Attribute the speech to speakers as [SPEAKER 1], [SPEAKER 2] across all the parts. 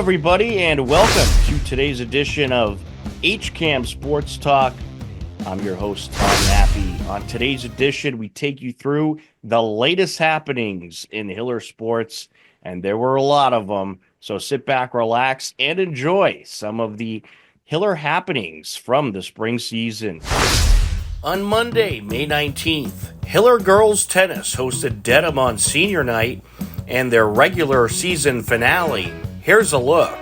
[SPEAKER 1] everybody, and welcome to today's edition of HCAM Sports Talk. I'm your host, Tom Nappy. On today's edition, we take you through the latest happenings in Hiller sports, and there were a lot of them. So sit back, relax, and enjoy some of the Hiller happenings from the spring season. On Monday, May 19th, Hiller girls tennis hosted Dedham on senior night and their regular season finale. Here's a look.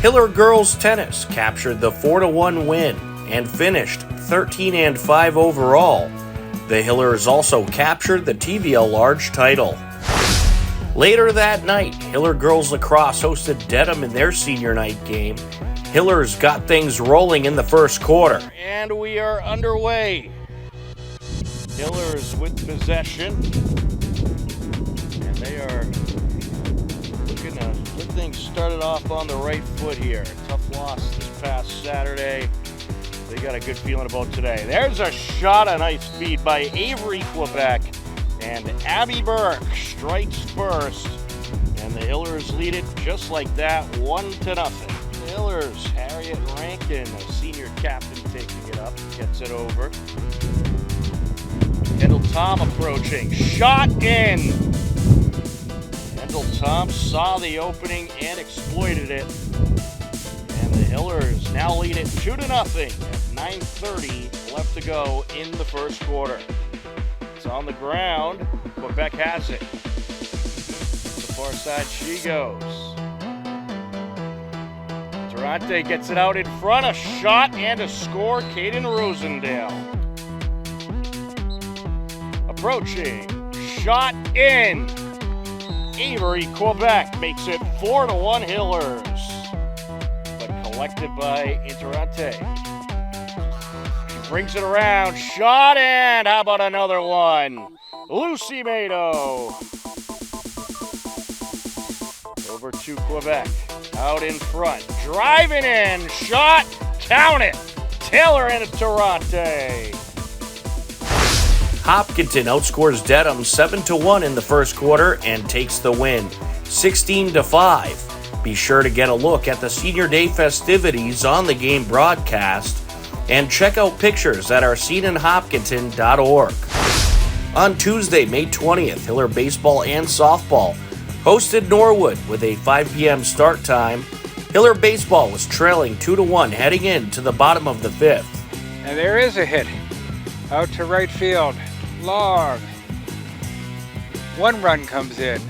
[SPEAKER 1] Hiller girls tennis captured the 4-1 win and finished 13-5 overall. The Hillers also captured the TVL Large title. Later that night, Hiller girls lacrosse hosted Dedham in their senior night game. Hillers got things rolling in the first quarter. And we are underway. Hillers with possession. And they are looking to get things started off on the right foot here. Tough loss this past Saturday. They got a good feeling about today. There's a shot, a nice feed by Avery, Quebec. And Abby Burke strikes first. And the Hillers lead it just like that, 1-0. The Hillers, Harriet Rankin, a senior captain, taking it up, gets it over. Kendall Tom approaching, shot in. Kendall Tom saw the opening and exploited it. And the Hillers now lead it 2-0 at 9:30 left to go in the first quarter. It's on the ground. Quebec has it. To the far side she goes. Durante gets it out in front. A shot and a score. Caden Rosendale. Approaching. Shot in. Avery, Quebec makes it 4-1 Hillers. But collected by Interante. She brings it around. Shot in. How about another one? Lucy Mado. Over to Quebec. Out in front. Driving in. Shot. Count it. Taylor and Interante. Hopkinton outscores Dedham 7-1 in the first quarter and takes the win, 16-5. Be sure to get a look at the Senior Day festivities on the game broadcast and check out pictures at ourseeninhopkinton.org. On Tuesday, May 20th, Hiller baseball and softball hosted Norwood with a 5 p.m. start time. Hiller baseball was trailing 2-1 heading into the bottom of the fifth.
[SPEAKER 2] And there is a hit out to right field. Long. 1 run comes in.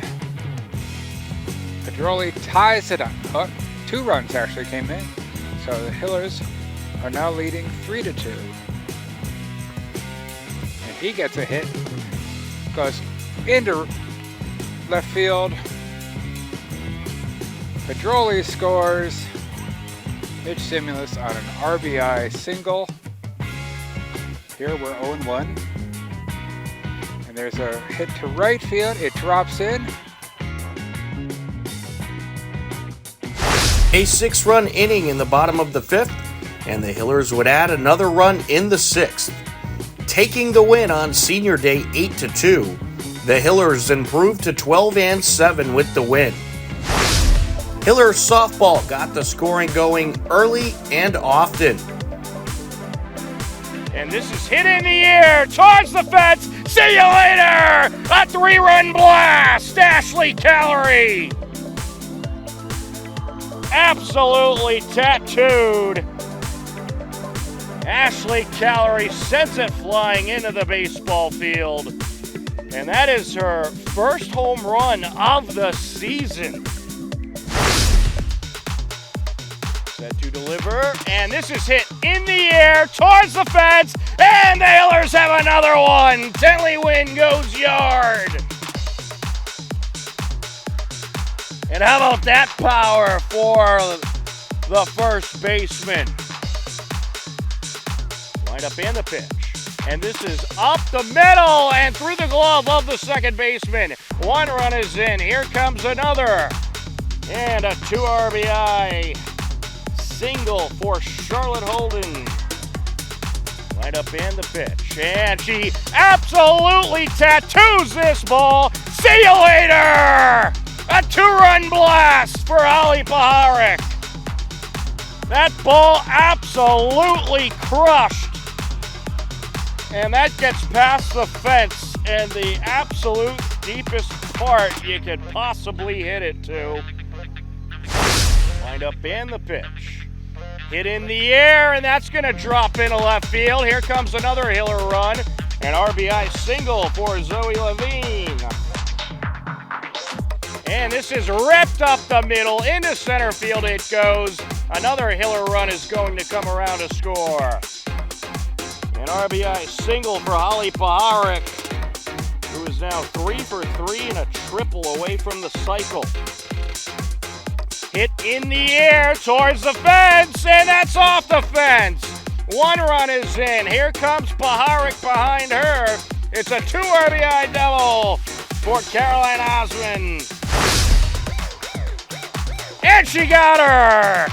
[SPEAKER 2] Pedroli ties it up. 2 runs actually came in. So the Hillers are now leading 3-2. And he gets a hit. Goes into left field. Pedroli scores. Mitch Simulus on an RBI single. Here we're 0-1. And there's a hit to right field. It drops in.
[SPEAKER 1] A 6-run inning in the bottom of the fifth, and the Hillers would add another run in the sixth. Taking the win on Senior Day 8-2, the Hillers improved to 12-7 with the win. Hiller softball got the scoring going early and often.
[SPEAKER 3] And this is hit in the air towards the fence. See you later! A 3-run blast! Ashley Callery! Absolutely tattooed. Ashley Callery sends it flying into the baseball field. And that is her first home run of the season. Set to deliver, and this is hit in the air towards the fence, and the Hillers have another one. Tenley Wynn goes yard. And how about that power for the first baseman? Wind up in the pitch. And this is up the middle and through the glove of the second baseman. 1 run is in. Here comes another. And a 2 RBI single for Charlotte Holden. Right up in the pitch. And she absolutely tattoos this ball. See you later! A 2-run blast for Holly Paharic. That ball absolutely crushed. And that gets past the fence and the absolute deepest part you could possibly hit it to. Wind up in the pitch. Hit in the air, and that's going to drop into left field. Here comes another Hiller run. An RBI single for Zoe Levine. And this is ripped up the middle. Into center field it goes. Another Hiller run is going to come around to score. An RBI single for Holly Paharic, who is now 3 for 3 and a triple away from the cycle. Hit in the air towards the fence, and that's off the fence. 1 run is in. Here comes Paharic behind her. It's a 2 RBI double for Caroline Osmond. And she got her!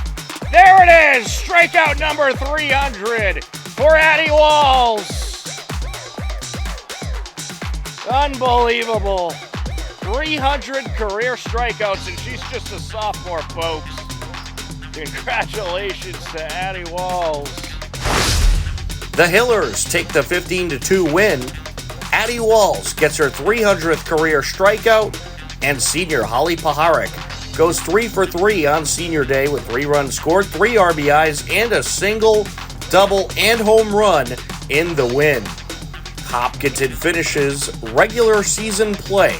[SPEAKER 3] There it is, strikeout number 300 for Addie Walls. Unbelievable. 300 career strikeouts, and she's just a sophomore, folks. Congratulations to Addie Walls.
[SPEAKER 1] The Hillers take the 15-2 win. Addie Walls gets her 300th career strikeout, and senior Holly Paharic goes 3 for 3 on senior day with 3 runs scored, 3 RBIs, and a single, double, and home run in the win. Hopkinton finishes regular season play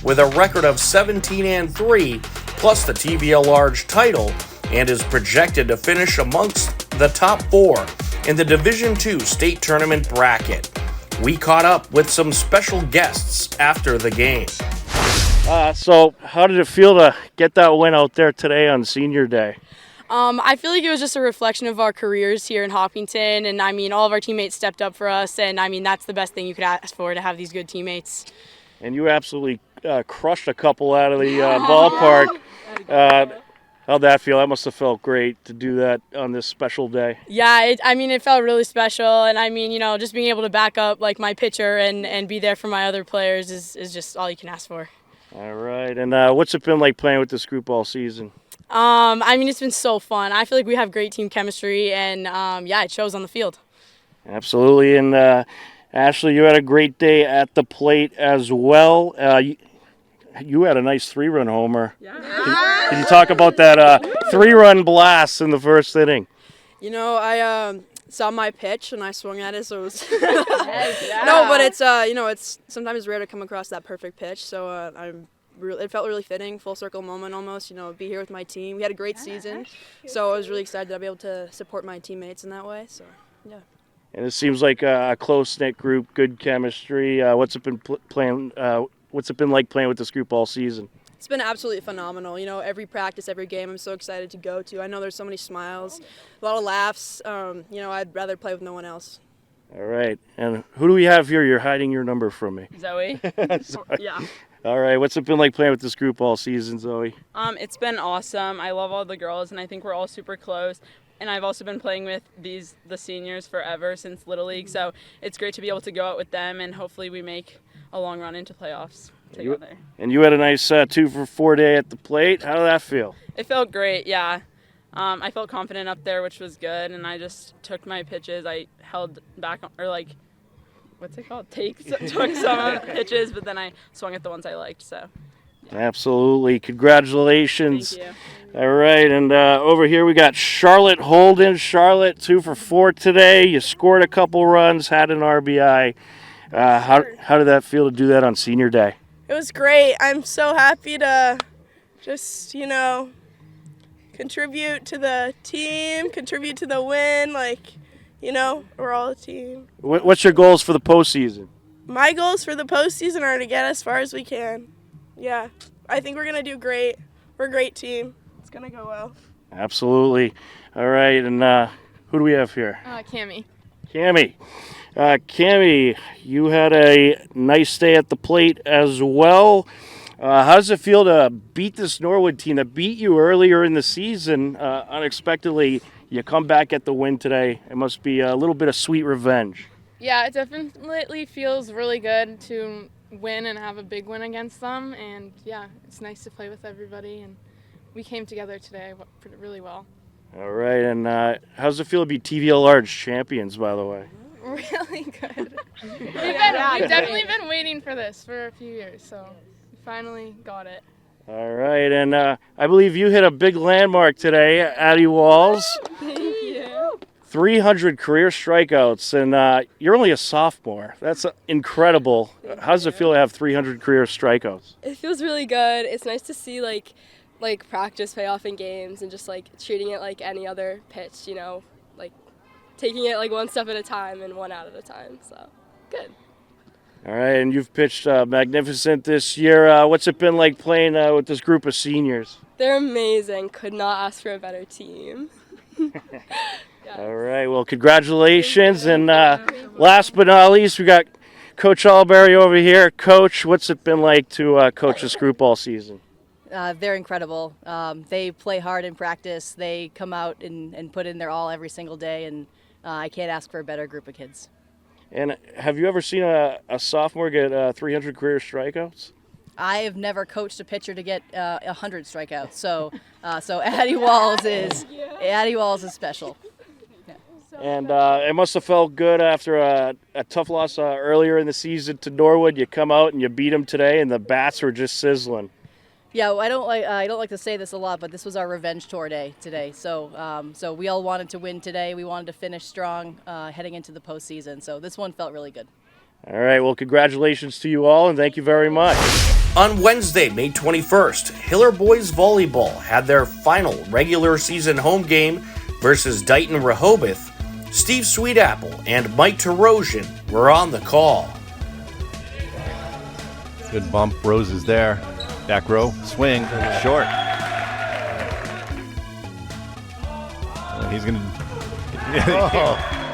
[SPEAKER 1] with a record of 17-3 plus the TVL Large title and is projected to finish amongst the top 4 in the Division II state tournament bracket. We caught up with some special guests after the game.
[SPEAKER 3] So how did it feel to get that win out there today on senior day?
[SPEAKER 4] I feel like it was just a reflection of our careers here in Hopkinton, and I mean, all of our teammates stepped up for us, and I mean, that's the best thing you could ask for, to have these good teammates.
[SPEAKER 3] And you absolutely crushed a couple out of the ballpark. How'd that feel? That must have felt great to do that on this special day.
[SPEAKER 4] Yeah, it felt really special, and I mean, just being able to back up like my pitcher and be there for my other players is just all you can ask for.
[SPEAKER 3] All right, and what's it been like playing with this group all season?
[SPEAKER 4] It's been so fun. I feel like we have great team chemistry, and it shows on the field.
[SPEAKER 3] Absolutely, and Ashley, you had a great day at the plate as well. You had a nice 3-run homer. Yeah. Can you talk about that 3-run blast in the first inning?
[SPEAKER 5] I saw my pitch and I swung at it, so it was no, but it's it's sometimes rare to come across that perfect pitch, so it felt really fitting, full circle moment almost, be here with my team. We had a great season, so I was really excited to be able to support my teammates in that way, so yeah.
[SPEAKER 3] And it seems like a close-knit group, good chemistry. What's it been like playing with this group all season?
[SPEAKER 5] It's been absolutely phenomenal. Every practice, every game, I'm so excited to go to. I know there's so many smiles, a lot of laughs. I'd rather play with no one else.
[SPEAKER 3] All right. And who do we have here? You're hiding your number from me.
[SPEAKER 6] Zoe.
[SPEAKER 3] Yeah. All right. What's it been like playing with this group all season, Zoe?
[SPEAKER 6] It's been awesome. I love all the girls, and I think we're all super close. And I've also been playing with the seniors forever since Little League, so it's great to be able to go out with them, and hopefully we make a long run into playoffs. together.
[SPEAKER 3] And you had a nice 2-for-4 day at the plate. How did that feel?
[SPEAKER 6] It felt great, yeah. I felt confident up there, which was good, and I just took my pitches. I held back, what's it called? Took some pitches, but then I swung at the ones I liked, so.
[SPEAKER 3] Absolutely. Congratulations.
[SPEAKER 6] Thank you.
[SPEAKER 3] All right, and over here we got Charlotte Holden. Charlotte, 2-for-4 today. You scored a couple runs, had an RBI. How did that feel to do that on senior day?
[SPEAKER 7] It was great. I'm so happy to just, contribute to the team, contribute to the win. We're all a team.
[SPEAKER 3] What's your goals for the postseason?
[SPEAKER 7] My goals for the postseason are to get as far as we can. Yeah, I think we're going to do great. We're a great team. It's going to go well.
[SPEAKER 3] Absolutely. All right, and who do we have here?
[SPEAKER 4] Cammie.
[SPEAKER 3] Cammie. Cammie, you had a nice day at the plate as well. How does it feel to beat this Norwood team that beat you earlier in the season unexpectedly? You come back at the win today. It must be a little bit of sweet revenge.
[SPEAKER 8] Yeah, it definitely feels really good to win and have a big win against them. And, yeah, it's nice to play with everybody. And we came together today really well.
[SPEAKER 3] All right, and how does it feel to be TVLR champions, by the way?
[SPEAKER 8] Really good. We've definitely been waiting for this for a few years, so we finally got it.
[SPEAKER 3] All right, and I believe you hit a big landmark today, Addie Walls.
[SPEAKER 8] Thank you.
[SPEAKER 3] 300 career strikeouts, and you're only a sophomore. That's incredible. How does it feel to have 300 career strikeouts?
[SPEAKER 9] It feels really good. It's nice to see like practice pay off in games and just treating it like any other pitch, taking it one step at a time and one out at a time. So, good.
[SPEAKER 3] All right, and you've pitched magnificent this year. What's it been like playing with this group of seniors?
[SPEAKER 9] They're amazing. Could not ask for a better team.
[SPEAKER 3] Yes. All right, well, congratulations. And last but not least, we got Coach Alberry over here. Coach, what's it been like to coach this group all season?
[SPEAKER 10] They're incredible. They play hard in practice. They come out and put in their all every single day, and I can't ask for a better group of kids.
[SPEAKER 3] And have you ever seen a sophomore get 300 career strikeouts?
[SPEAKER 10] I have never coached a pitcher to get 100 strikeouts. So Addie Walls is special. Yeah.
[SPEAKER 3] And it must have felt good after a tough loss earlier in the season to Norwood. You come out and you beat them today, and the bats were just sizzling.
[SPEAKER 10] Yeah, I don't like to say this a lot, but this was our revenge tour day today. So we all wanted to win today. We wanted to finish strong heading into the postseason. So this one felt really good.
[SPEAKER 3] All right, well, congratulations to you all, and thank you very much.
[SPEAKER 1] On Wednesday, May 21st, Hiller Boys Volleyball had their final regular season home game versus Dighton Rehoboth. Steve Sweetapple and Mike Tarosian were on the call.
[SPEAKER 11] Good bump, Rose is there. Back row, swing, short. He's going to...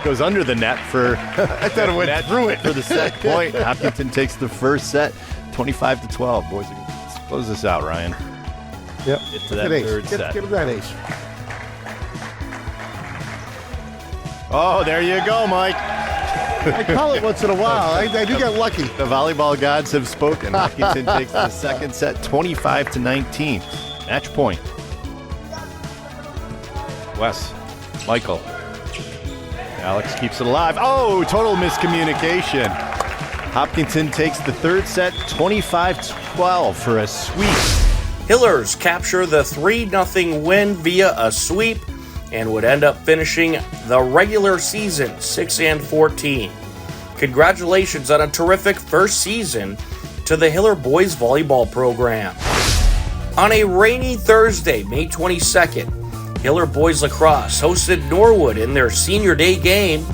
[SPEAKER 11] goes under the net for...
[SPEAKER 12] I thought it went through it.
[SPEAKER 11] For the set point. Hopkinton takes the first set, 25-12. Boys, let's close this out, Ryan.
[SPEAKER 12] Yep.
[SPEAKER 11] Get to that third set.
[SPEAKER 12] Get him that ace.
[SPEAKER 11] Oh, there you go, Mike.
[SPEAKER 12] I call it once in a while. I do get lucky.
[SPEAKER 11] The volleyball gods have spoken. Hopkinton takes the second set, 25-19. Match point. Wes, Michael. Alex keeps it alive. Oh, total miscommunication. Hopkinton takes the third set, 25-12 for a sweep.
[SPEAKER 1] Hillers capture the 3-0 win via a sweep and would end up finishing the regular season 6-14. Congratulations on a terrific first season to the Hiller Boys Volleyball program. On a rainy Thursday, May 22nd, Hiller Boys Lacrosse hosted Norwood in their senior day game.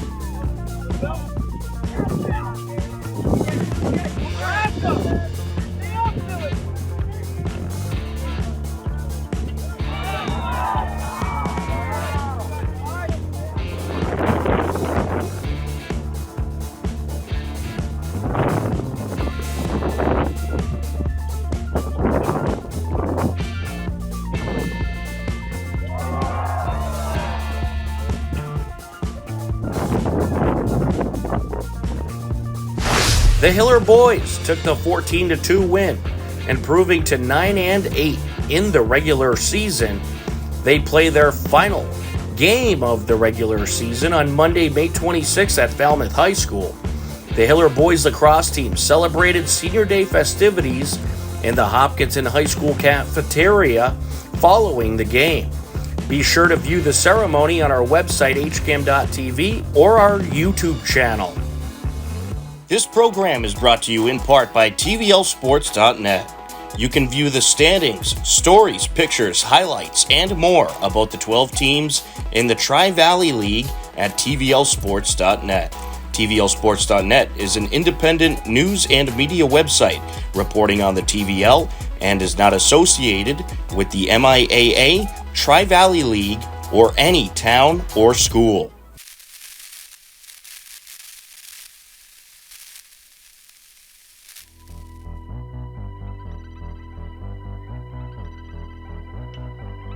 [SPEAKER 3] The Hiller boys took the 14-2 win, improving to 9-8 in the regular season. They play their final game of the regular season on Monday, May 26th at Falmouth High School. The Hiller boys lacrosse team celebrated Senior Day festivities in the Hopkinton High School cafeteria following the game. Be sure to view the ceremony on our website, hcam.tv, or our YouTube channel. This program is brought to you in part by tvlsports.net. You can view the standings, stories, pictures, highlights, and more about the 12 teams in the Tri-Valley League at tvlsports.net. tvlsports.net is an independent news and media website reporting on the TVL and is not associated with the MIAA, Tri-Valley League, or any town or school.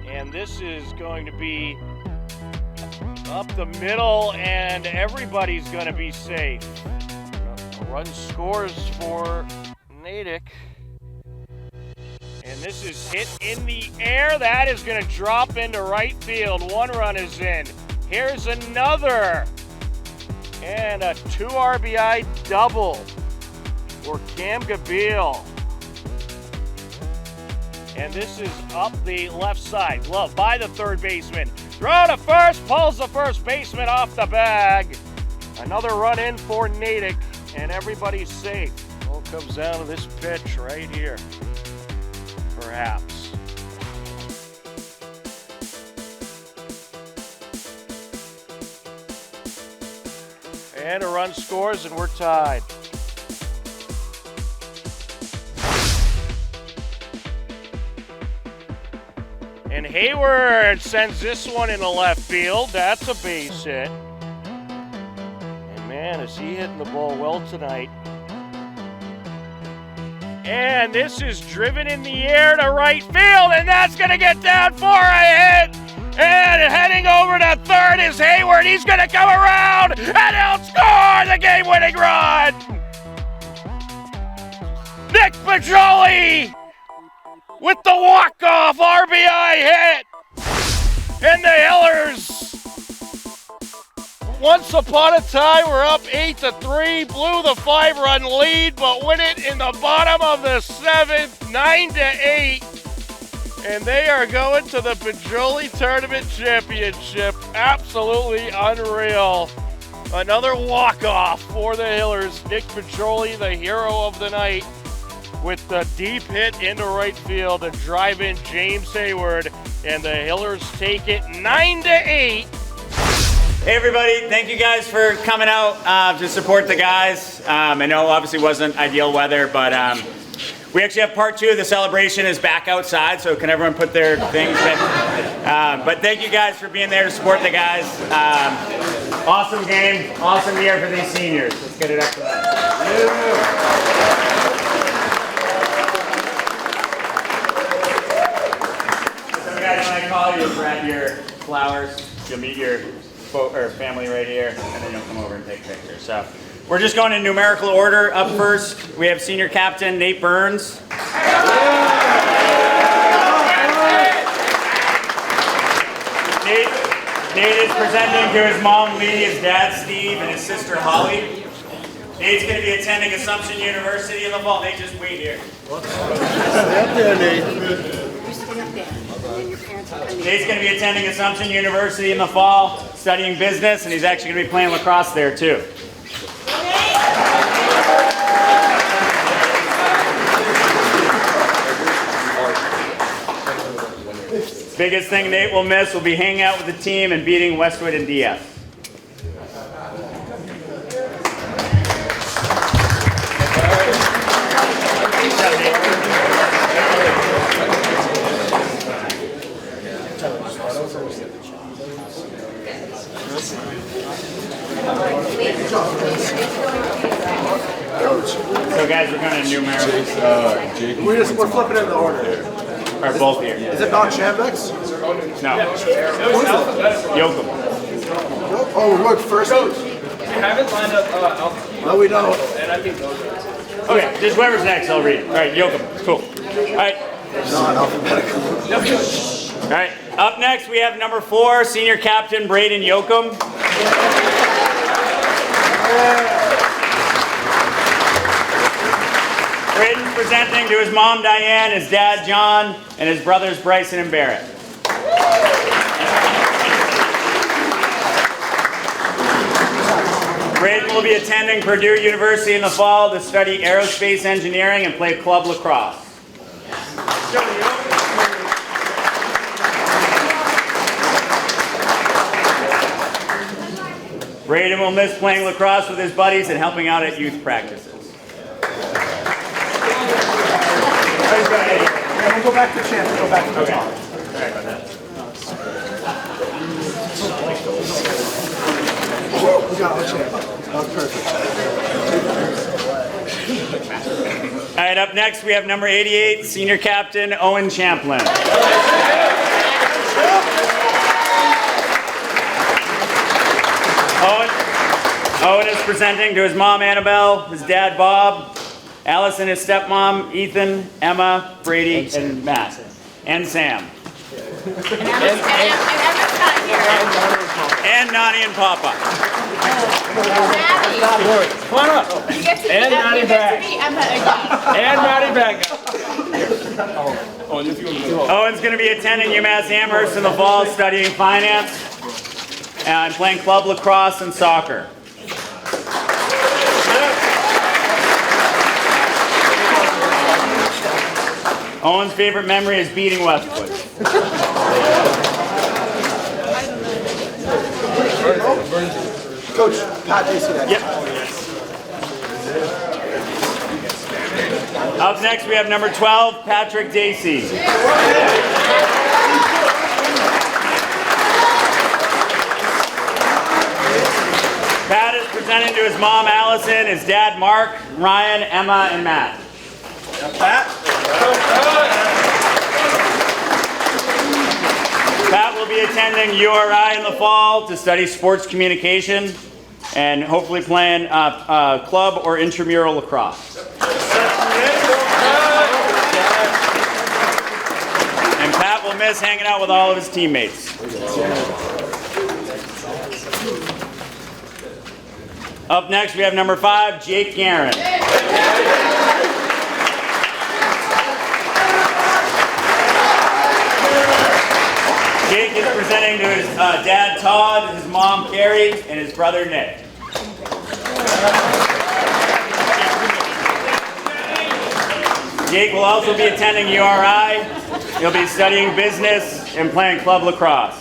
[SPEAKER 3] And this is going to be up the middle, and everybody's going to be safe. Run scores for Natick. And this is hit in the air. That is going to drop into right field. One run is in. Here's another. And a 2 RBI double for Cam Gabriel. And this is up the left side. Glove by the third baseman. Throw to first, pulls the first baseman off the bag. Another run in for Natick, and everybody's safe. All comes down to this pitch right here. Perhaps. And a run scores, and we're tied. And Hayward sends this one into left field. That's a base hit. And man, is he hitting the ball well tonight. And this is driven in the air to right field, and that's going to get down for a hit. And heading over to third is Hayward. He's going to come around, and he'll score the game-winning run. Nick Pajoli with the walk-off RBI hit. And the Hillers, once upon a time, were up 8-3, blew the 5-run lead, but win it in the bottom of the 7th, 9-8. And they are going to the Pajoli Tournament Championship. Absolutely unreal. Another walk-off for the Hillers. Nick Pajoli, the hero of the night, with the deep hit into right field to drive in James Hayward, and the Hillers take it 9-8.
[SPEAKER 13] Hey everybody, thank you guys for coming out to support the guys. I know obviously wasn't ideal weather, but we actually have part 2 of the celebration is back outside, so can everyone put their things back? But thank you guys for being there to support the guys. Awesome game, awesome year for these seniors. Let's get it up to that. Guys, when I call you, grab your flowers, you'll meet your family right here, and then you'll come over and take pictures. So we're just going in numerical order. Up first, we have senior captain Nate Burns. Nate is presenting to his mom Lee, his dad Steve, and his sister Holly. Nate's going to be attending Assumption University in the fall. Nate, just wait here.
[SPEAKER 12] Stay up there, Nate.
[SPEAKER 13] Nate's going to be attending Assumption University in the fall, studying business, and he's actually going to be playing lacrosse there too. Biggest thing Nate will miss will be hanging out with the team and beating Westwood and DF. So guys, we're going to numerical.
[SPEAKER 12] We're flipping in the order.
[SPEAKER 13] Or both here.
[SPEAKER 12] Is it not Chambex?
[SPEAKER 13] No. Yoakum.
[SPEAKER 12] Oh, we're going first.
[SPEAKER 14] Coach, we haven't lined up
[SPEAKER 12] No, we don't.
[SPEAKER 13] Okay, just whoever's next, I'll read. All right, Yoakum. Cool. All right.
[SPEAKER 12] Non-alphabetical.
[SPEAKER 13] All right. Up next, we have number 4, senior captain Braden Yoakum. Braden's presenting to his mom Diane, his dad John, and his brothers Bryson and Barrett. Braden will be attending Purdue University in the fall to study aerospace engineering and play club lacrosse. Braden will miss playing lacrosse with his buddies and helping out at youth practices.
[SPEAKER 12] We'll go back to champ. We'll go back to the top.
[SPEAKER 13] Sorry about that.
[SPEAKER 12] We got our champ. That was perfect.
[SPEAKER 13] All right, up next we have number 88, senior captain Owen Champlin. Owen is presenting to his mom Annabelle, his dad Bob, Allison, his stepmom Ethan, Emma, Brady, and Matt, and Sam. And Nani and Papa.
[SPEAKER 3] Come on up. And Maddie back. And Maddie back.
[SPEAKER 13] Owen's going to be attending UMass Amherst in the fall, studying finance and playing club lacrosse and soccer. Owen's favorite memory is beating Westwood.
[SPEAKER 12] Coach, Pat, do you see that?
[SPEAKER 13] Yep. Up next, we have number 12, Patrick Dacey. Pat is presenting to his mom, Allison, his dad, Mark, Ryan, Emma, and Matt. Pat will be attending URI in the fall to study sports communication and hopefully playing club or intramural lacrosse. And Pat will miss hanging out with all of his teammates. Up next, we have number 5, Jake Guerin. Jake is presenting to his dad Todd, his mom Carrie, and his brother Nick. Jake will also be attending URI. He'll be studying business and playing club lacrosse.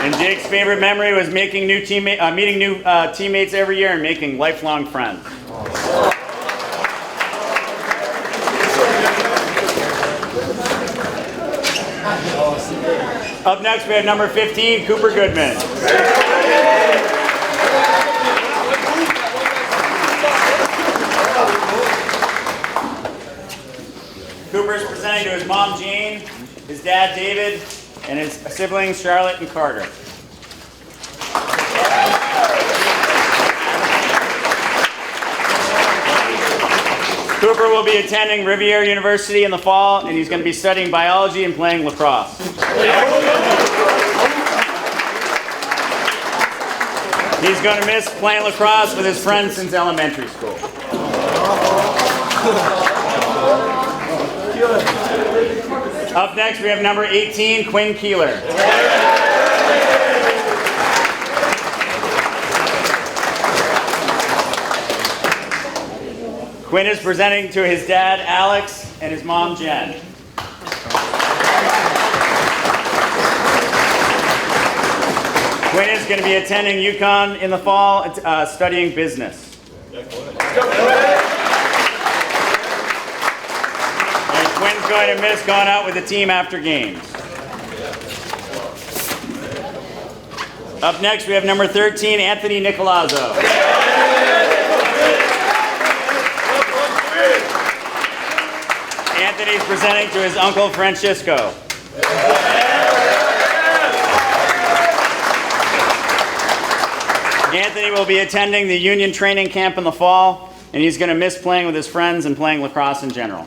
[SPEAKER 13] And Jake's favorite memory was making meeting new teammates every year and making lifelong friends. Up next, we have number 15, Cooper Goodman. Cooper is presenting to his mom, Jane, his dad, David, and his siblings, Charlotte and Carter. Cooper will be attending Riviera University in the fall, and he's going to be studying biology and playing lacrosse. He's going to miss playing lacrosse with his friends since elementary school. Up next, we have number 18, Quinn Keeler. Quinn is presenting to his dad, Alex, and his mom, Jen. Quinn is going to be attending UConn in the fall, studying business. And Quinn's going to miss going out with the team after games. Up next, we have number 13, Anthony Nicolazzo. Anthony's presenting to his uncle, Francisco. Anthony will be attending the Union training camp in the fall, and he's going to miss playing with his friends and playing lacrosse in general.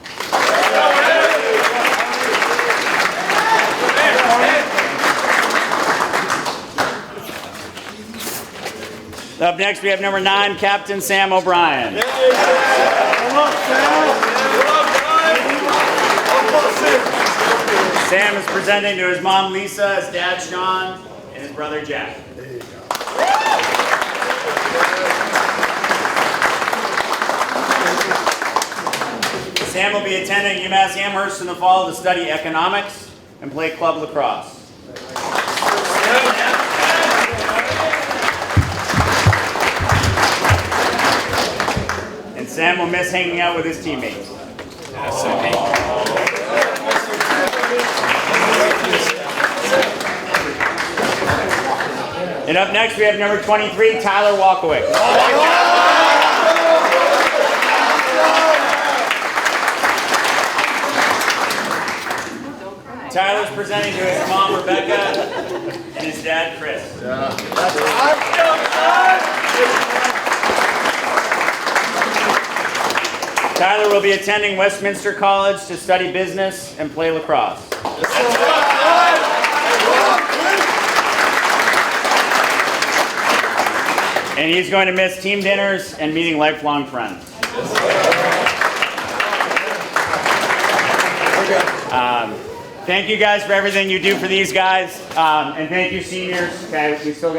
[SPEAKER 13] Up next, we have number 9, Captain Sam O'Brien. Sam is presenting to his mom, Lisa, his dad, Sean, and his brother, Jack. Sam will be attending UMass Amherst in the fall to study economics and play club lacrosse. And Sam will miss hanging out with his teammates. And up next, we have number 23, Tyler Walkowicz. Tyler's presenting to his mom, Rebecca, and his dad, Chris. Tyler will be attending Westminster College to study business and play lacrosse. And he's going to miss team dinners and meeting lifelong friends. Thank you guys for everything you do for these guys, and thank you seniors. Okay, we still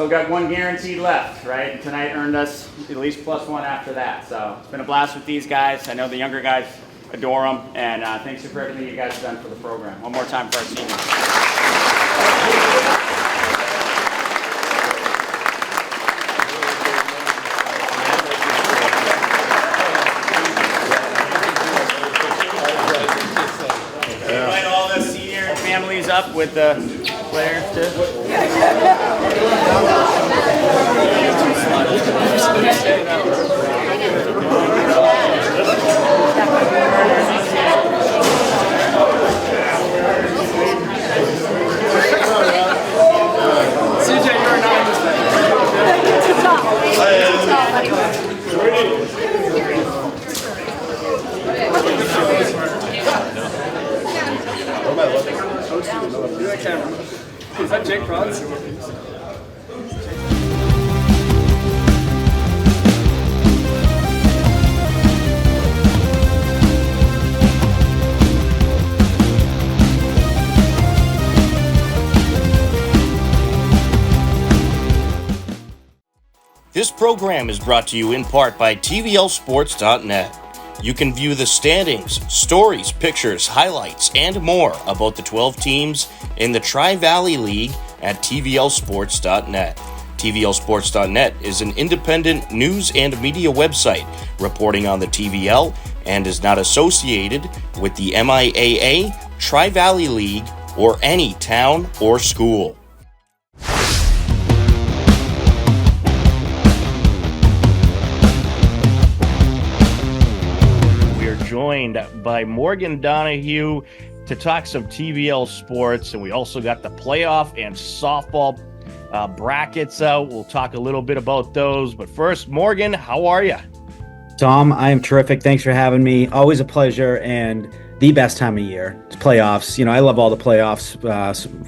[SPEAKER 13] got one guaranteed left, right? And tonight earned us at least +1 after that. So it's been a blast with these guys. I know the younger guys adore them, and thanks for everything you guys have done for the program. One more time for our seniors. Up with the players too.
[SPEAKER 14] CJ, you're not this thing. Do that camera. Is that Jake Franz?
[SPEAKER 3] This program is brought to you in part by TVLsports.net. You can view the standings, stories, pictures, highlights, and more about the 12 teams in the Tri-Valley League at TVLsports.net. TVLsports.net is an independent news and media website reporting on the TVL and is not associated with the MIAA, Tri-Valley League, or any town or school. Joined by Morgan Donahue to talk some TVL sports, and we also got the playoff and softball brackets out. We'll talk a little bit about those, but first, Morgan, how are you?
[SPEAKER 15] Tom, I am terrific. Thanks for having me. Always a pleasure, and the best time of year. It's playoffs. You know, I love all the playoffs,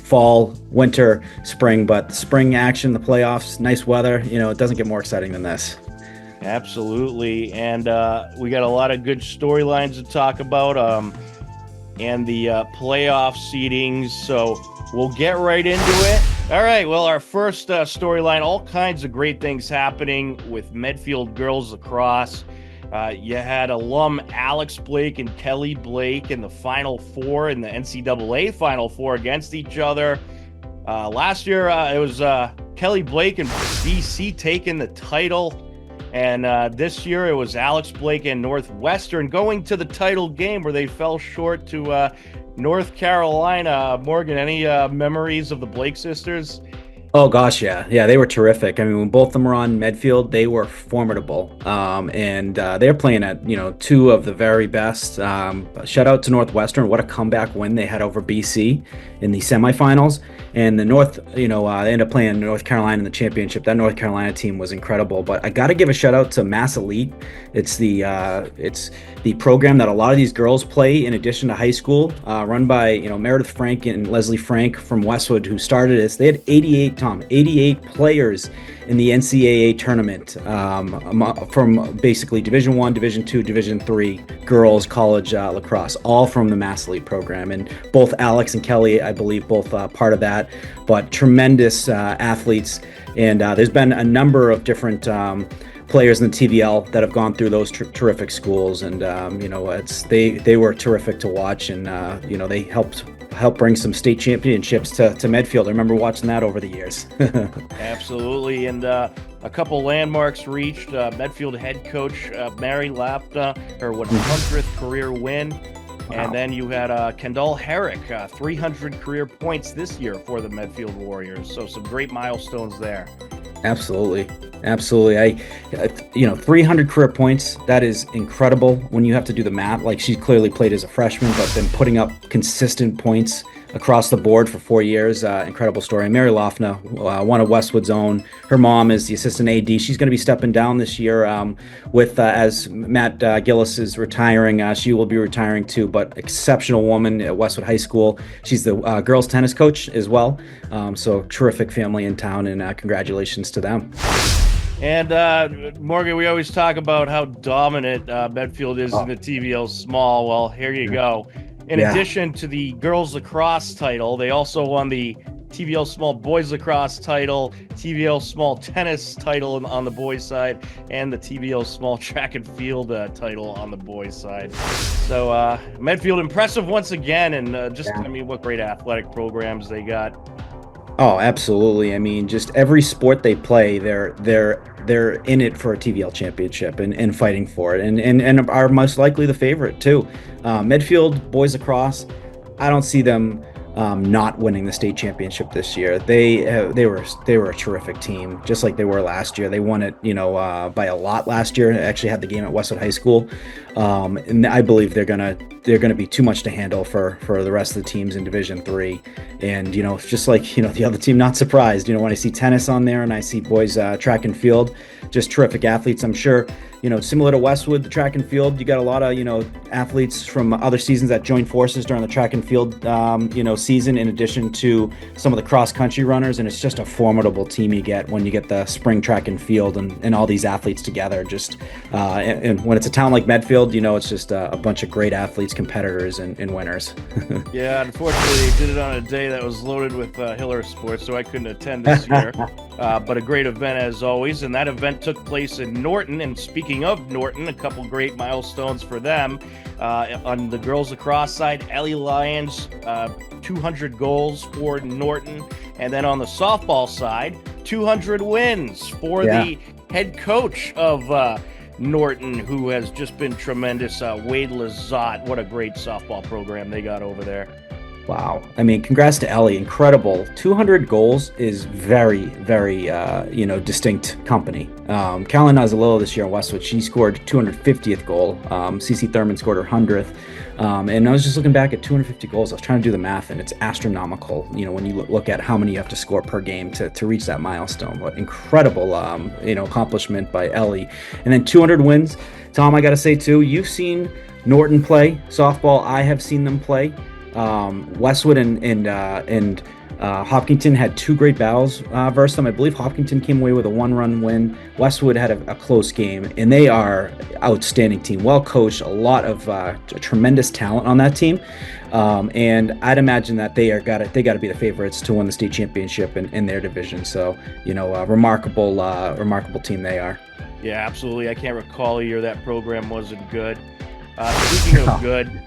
[SPEAKER 15] fall, winter, spring, but the spring action, the playoffs, nice weather, you know, it doesn't get more exciting than this.
[SPEAKER 3] Absolutely, and we got a lot of good storylines to talk about, and the playoff seedings, so we'll get right into it. All right, well, our first storyline, all kinds of great things happening with Medfield girls lacrosse. You had alum Alex Blake and Kelly Blake in the Final Four, in the NCAA Final Four against each other. Last year, it was Kelly Blake and BC taking the title. And this year it was Alex Blake and Northwestern going to the title game where they fell short to North Carolina. Morgan, any memories of the Blake sisters?
[SPEAKER 15] Oh gosh, yeah, they were terrific. I mean, when both of them were on Medfield, they were formidable, and they're playing at two of the very best. Shout out to Northwestern! What a comeback win they had over BC in the semifinals, and the North, they ended up playing North Carolina in the championship. That North Carolina team was incredible. But I got to give a shout out to Mass Elite. It's the program that a lot of these girls play in addition to high school, run by Meredith Frank and Leslie Frank from Westwood, who started this. They had 88 players in the NCAA tournament, from basically Division I, Division II, Division III girls college lacrosse, all from the Mass Elite program. And both Alex and Kelly, I believe, both part of that, but tremendous athletes. And there's been a number of different players in the TVL that have gone through those terrific schools, and they were terrific to watch, and they helped bring some state championships to Medfield. I remember watching that over the years.
[SPEAKER 1] Absolutely, and a couple landmarks reached. Medfield head coach Mary Lapna, her 100th career win. Wow. And then you had Kendall Herrick, 300 career points this year for the Medfield Warriors. So some great milestones there.
[SPEAKER 15] Absolutely. 300 career points, that is incredible when you have to do the math. Like, she clearly played as a freshman, but then putting up consistent points across the board for 4 years. Incredible story. Mary Lofna, one of Westwood's own. Her mom is the assistant AD. She's going to be stepping down this year with as Matt Gillis is retiring. She will be retiring too, but exceptional woman at Westwood High School. She's the girls tennis coach as well. So terrific family in town, and congratulations to them.
[SPEAKER 1] And Morgan, we always talk about how dominant Medfield is in the TVL small. Well, here you go. In addition to the girls lacrosse title, they also won the TVL small boys lacrosse title, TVL small tennis title on the boys side, and the TVL small track and field title on the boys side. So Medfield impressive once again, and what great athletic programs they got.
[SPEAKER 15] Oh, absolutely. I mean, just every sport they play, they're in it for a TVL championship and fighting for it, and are most likely the favorite too. Medfield boys lacrosse, I don't see them not winning the state championship this year. They were a terrific team, just like they were last year. They won it, by a lot last year. They actually had the game at Westwood High School, and I believe they're gonna be too much to handle for the rest of the teams in Division III. And just like the other team, not surprised. When I see tennis on there and I see boys track and field, just terrific athletes. I'm sure similar to Westwood, the track and field, you got a lot of athletes from other seasons that joined forces during the track and field season, in addition to some of the cross country runners. And it's just a formidable team you get when you get the spring track and field and all these athletes together. Just and when it's a town like Medfield, it's just a bunch of great athletes, competitors, and winners.
[SPEAKER 1] Yeah, unfortunately, they did it on a day that was loaded with Hiller sports, so I couldn't attend this year. But a great event as always, and that event took place in Norton. And speaking of Norton, a couple great milestones for them. On the girls lacrosse side, Ellie Lyons, 200 goals for Norton. And then on the softball side, 200 wins for the head coach of Norton, who has just been tremendous. Wade Lazat, what a great softball program they got over there.
[SPEAKER 15] Wow. I mean, congrats to Ellie. Incredible. 200 goals is very, very, distinct company. Caroline Nazalillo this year in Westwood, she scored 250th goal. CC Thurman scored her 100th. And I was just looking back at 250 goals. I was trying to do the math, and it's astronomical, when you look at how many you have to score per game to reach that milestone. What incredible, accomplishment by Ellie. And then 200 wins. Tom, I got to say, too, you've seen Norton play softball. I have seen them play. Westwood and Hopkinton had two great battles versus them. I believe Hopkinton came away with a 1-run win. Westwood had a close game, and they are outstanding team, well coached, a lot of tremendous talent on that team, and I'd imagine that they got to be the favorites to win the state championship in their division. So remarkable team they are.
[SPEAKER 1] Yeah, absolutely. I can't recall a year that program wasn't good. Speaking of good,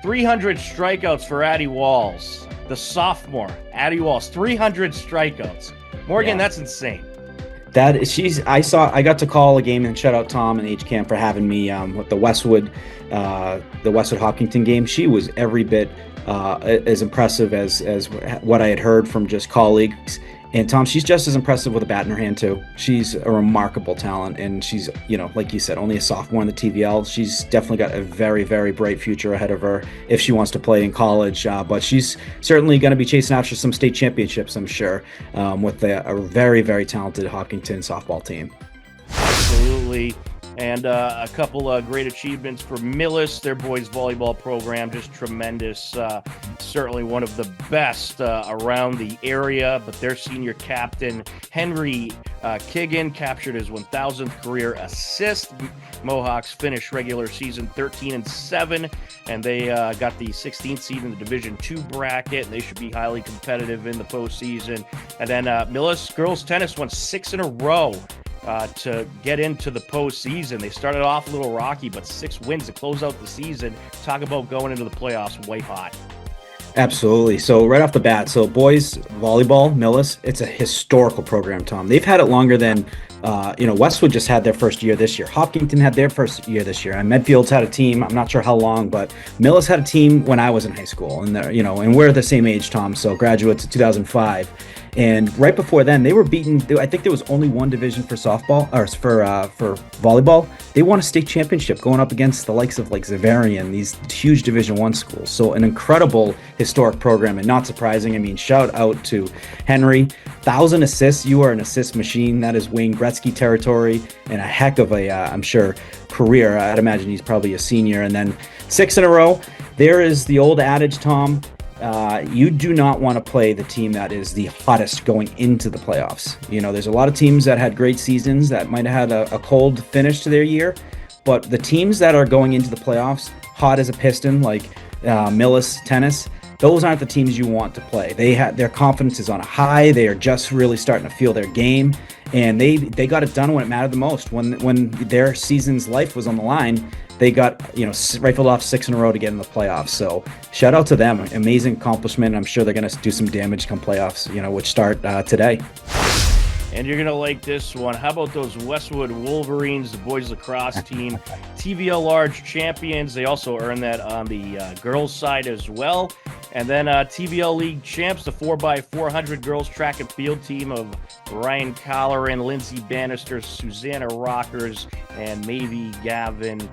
[SPEAKER 1] 300 strikeouts for Addie Walls, the sophomore. Addie Walls, 300 strikeouts. Morgan, that's insane.
[SPEAKER 15] I got to call a game, and shout out Tom and HCAM for having me with the Westwood Hopkinton game. She was every bit as impressive as what I had heard from just colleagues. And Tom, she's just as impressive with a bat in her hand too. She's a remarkable talent, and she's, like you said, only a sophomore in the TVL. She's definitely got a very, very bright future ahead of her if she wants to play in college. But she's certainly going to be chasing after some state championships, I'm sure, with a very, very talented Hopkinton softball team.
[SPEAKER 1] Absolutely. And a couple of great achievements for Millis, their boys volleyball program, just tremendous. Certainly one of the best around the area. But their senior captain, Henry Kiggin, captured his 1,000th career assist. Mohawks finished regular season 13-7, and they got the 16th seed in the Division II bracket. They should be highly competitive in the postseason. And then Millis girls tennis won 6 in a row. To get into the postseason. They started off a little rocky, but 6 wins to close out the season. Talk about going into the playoffs white hot.
[SPEAKER 15] Absolutely. So right off the bat, so boys volleyball, Millis, it's a historical program, Tom. They've had it longer than, Westwood just had their first year this year. Hopkinton had their first year this year. And Medfield's had a team, I'm not sure how long, but Millis had a team when I was in high school. And, and we're the same age, Tom, so graduates of 2005. And right before then, they were beaten. I think there was only one division for softball or for volleyball. They won a state championship going up against the likes of like Zavarian, these huge Division I schools. So an incredible historic program, and not surprising. I mean, shout out to Henry. 1,000 assists. You are an assist machine. That is Wayne Gretzky territory, and a heck of a, I'm sure, career. I'd imagine he's probably a senior. And then 6 in a row. There is the old adage, Tom. You do not want to play the team that is the hottest going into the playoffs. There's a lot of teams that had great seasons that might have had a cold finish to their year, but the teams that are going into the playoffs hot as a piston, like Millis tennis, those aren't the teams you want to play. Their confidence is on a high. They are just really starting to feel their game, and they got it done when it mattered the most. When their season's life was on the line, they got, rifled off 6 in a row to get in the playoffs. So shout out to them. Amazing accomplishment. I'm sure they're going to do some damage come playoffs, which start today.
[SPEAKER 1] And you're going to like this one. How about those Westwood Wolverines, the boys lacrosse team, TVL Large champions. They also earned that on the girls side as well. And then TVL League champs, the 4x400 girls track and field team of Ryan Colleran, Lindsay Bannister, Susanna Rockers, and Mavie Gavin.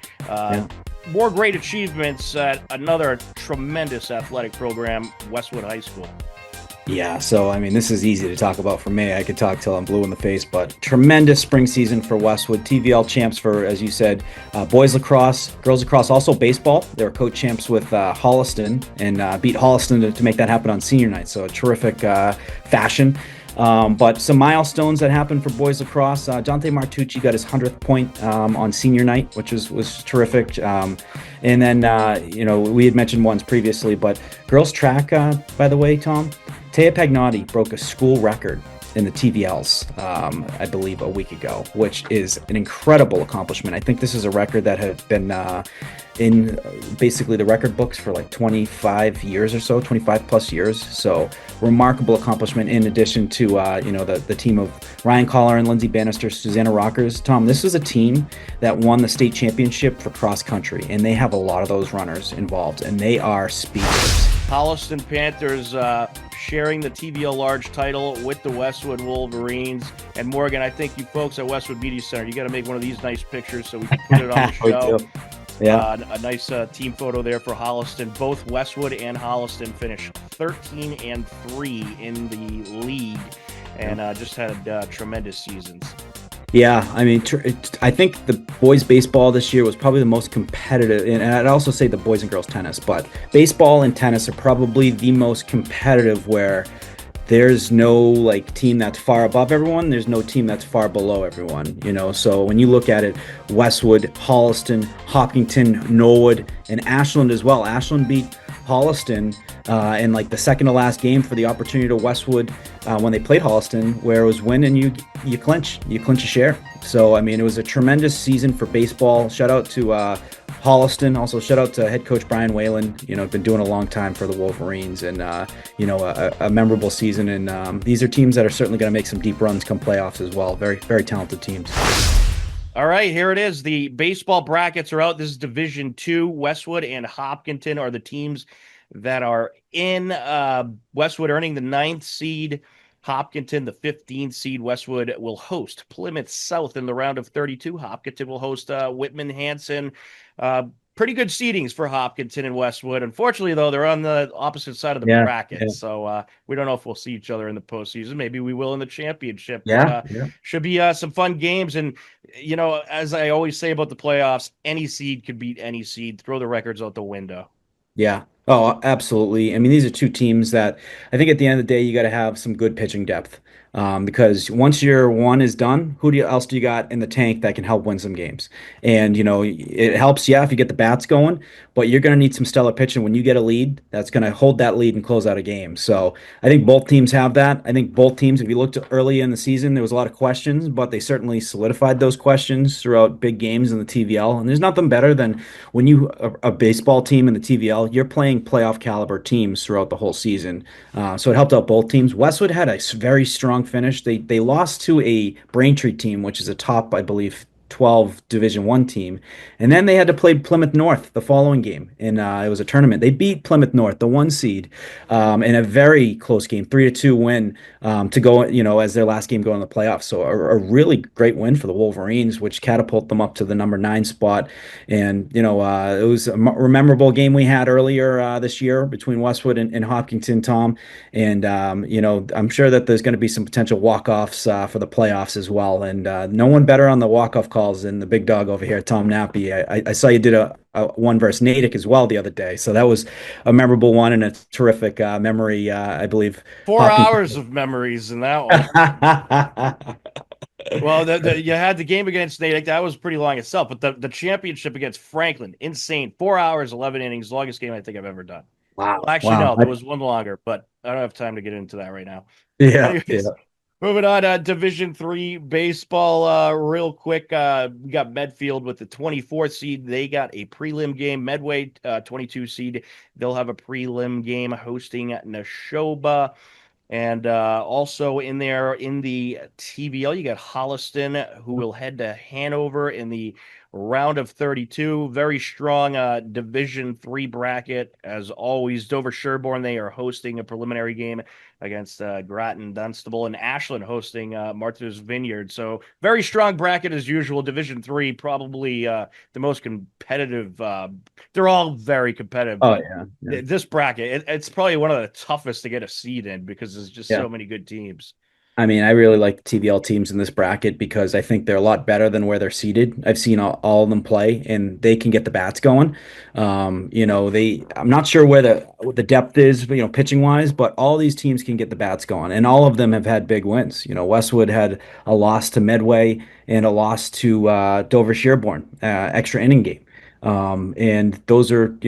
[SPEAKER 1] More great achievements at another tremendous athletic program, Westwood High School.
[SPEAKER 15] Yeah, so I mean, this is easy to talk about for me. I could talk till I'm blue in the face, but tremendous spring season for Westwood. TVL champs for, as you said, boys lacrosse, girls lacrosse, also baseball. They were co-champs with Holliston and beat Holliston to make that happen on senior night. So a terrific fashion. But some milestones that happened for boys lacrosse. Dante Martucci got his 100th point on senior night, which was terrific. And then, we had mentioned ones previously, but girls track, by the way, Tom, Taya Pagnotti broke a school record in the TVLs, I believe, a week ago, which is an incredible accomplishment. I think this is a record that had been in basically the record books for like 25 years or so, 25 plus years. So remarkable accomplishment in addition to, the team of Ryan Collar and Lindsay Bannister, Susanna Rockers. Tom, this was a team that won the state championship for cross country, and they have a lot of those runners involved, and they are speedsters.
[SPEAKER 1] Holliston Panthers sharing the TVL Large title with the Westwood Wolverines. And Morgan, I think you folks at Westwood Media Center, you got to make one of these nice pictures so we can put it on the show.
[SPEAKER 15] Yeah,
[SPEAKER 1] a nice team photo there for Holliston. Both Westwood and Holliston finished 13-3 in the league, and just had tremendous seasons.
[SPEAKER 15] Yeah, I mean, I think the boys baseball this year was probably the most competitive, and I'd also say the boys and girls tennis, but baseball and tennis are probably the most competitive, where there's no team that's far above everyone. There's no team that's far below everyone, So when you look at it, Westwood, Holliston, Hopkinton, Norwood, and Ashland as well. Ashland beat Holliston in the second to last game for the opportunity to Westwood when they played Holliston, where it was win and you clinch a share. So I mean, it was a tremendous season for baseball. Shout out to Holliston. Also shout out to head coach Brian Whalen. Been doing a long time for the Wolverines, and a memorable season. And these are teams that are certainly going to make some deep runs come playoffs as well. Very, very talented teams.
[SPEAKER 1] All right, here it is. The baseball brackets are out. This is Division II. Westwood and Hopkinton are the teams that are in. Westwood earning the 9th seed. Hopkinton, the 15 seed. Westwood will host Plymouth South in the round of 32. Hopkinton will host Whitman Hanson. Pretty good seedings for Hopkinton and Westwood. Unfortunately, though, they're on the opposite side of the bracket, so we don't know if we'll see each other in the postseason. Maybe we will in the championship. But should be some fun games. And as I always say about the playoffs, any seed could beat any seed. Throw the records out the window.
[SPEAKER 15] Yeah. Oh, absolutely. I mean, these are two teams that I think at the end of the day, you got to have some good pitching depth. Because once your one is done, else do you got in the tank that can help win some games? And, it helps, if you get the bats going, but you're going to need some stellar pitching when you get a lead that's going to hold that lead and close out a game. So I think both teams have that. I think both teams, if you looked early in the season, there was a lot of questions, but they certainly solidified those questions throughout big games in the TVL. And there's nothing better than when a baseball team in the TVL, you're playing playoff caliber teams throughout the whole season. So it helped out both teams. Westwood had a very strong finish. They lost to a Braintree team, which is a top, I believe, 12 Division One team, and then they had to play Plymouth North the following game, and it was a tournament. They beat Plymouth North, the 1 seed, in a very close game, 3-2 win to go, as their last game going in the playoffs. So a really great win for the Wolverines, which catapult them up to the number 9 spot. And it was a memorable game we had earlier this year between Westwood and Hopkinton, Tom. And I'm sure that there's going to be some potential walk-offs for the playoffs as well. And no one better on the walk-off calls than the big dog over here, Tom Nappy. I saw you did a one versus Natick as well the other day, so that was a memorable one and a terrific memory. I believe
[SPEAKER 1] 4 hours of memories in that one. Well, you had the game against Natick. That was pretty long itself, but the championship against Franklin, insane. 4 hours, 11 innings, longest game I think I've ever done.
[SPEAKER 15] Wow.
[SPEAKER 1] Well, actually, no, there was one longer, but I don't have time to get into that right now.
[SPEAKER 15] Yeah.
[SPEAKER 1] Anyways, moving on, Division III baseball, real quick. We got Medfield with the 24th seed. They got a prelim game. Medway, 22 seed. They'll have a prelim game hosting Neshoba. And also in there in the TVL, you got Holliston, who will head to Hanover in the round of 32. Very strong Division III bracket. As always, Dover Sherborne, they are hosting a preliminary game against Grattan Dunstable, and Ashland hosting Martha's Vineyard. So very strong bracket as usual. Division III, probably the most competitive. They're all very competitive.
[SPEAKER 15] Oh, yeah.
[SPEAKER 1] This bracket, it's probably one of the toughest to get a seed in because there's just so many good teams.
[SPEAKER 15] I mean, I really like the TVL teams in this bracket because I think they're a lot better than where they're seated. I've seen all of them play, and they can get the bats going. I'm not sure where the depth is, pitching wise, but all these teams can get the bats going, and all of them have had big wins. Westwood had a loss to Medway and a loss to Dover Sherborne, extra inning game. And those are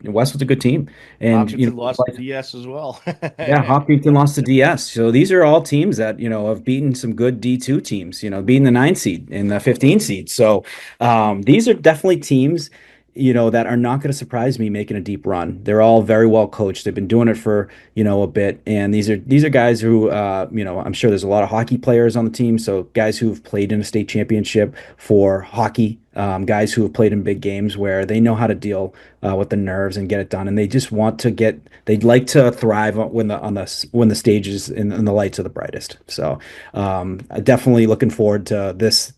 [SPEAKER 15] Westwood's a good team, and
[SPEAKER 1] Hopkinton lost to DS as well.
[SPEAKER 15] Yeah, Hopkinton lost to DS. So these are all teams that have beaten some good D2 teams. Beating the 9 seed and the 15 seed. So these are definitely teams that are not going to surprise me making a deep run. They're all very well coached. They've been doing it for a bit, and these are guys who I'm sure there's a lot of hockey players on the team. So guys who've played in a state championship for hockey. Guys who have played in big games where they know how to deal with the nerves and get it done, and they just want to they'd like to thrive when the stages and the lights are the brightest. So definitely looking forward to this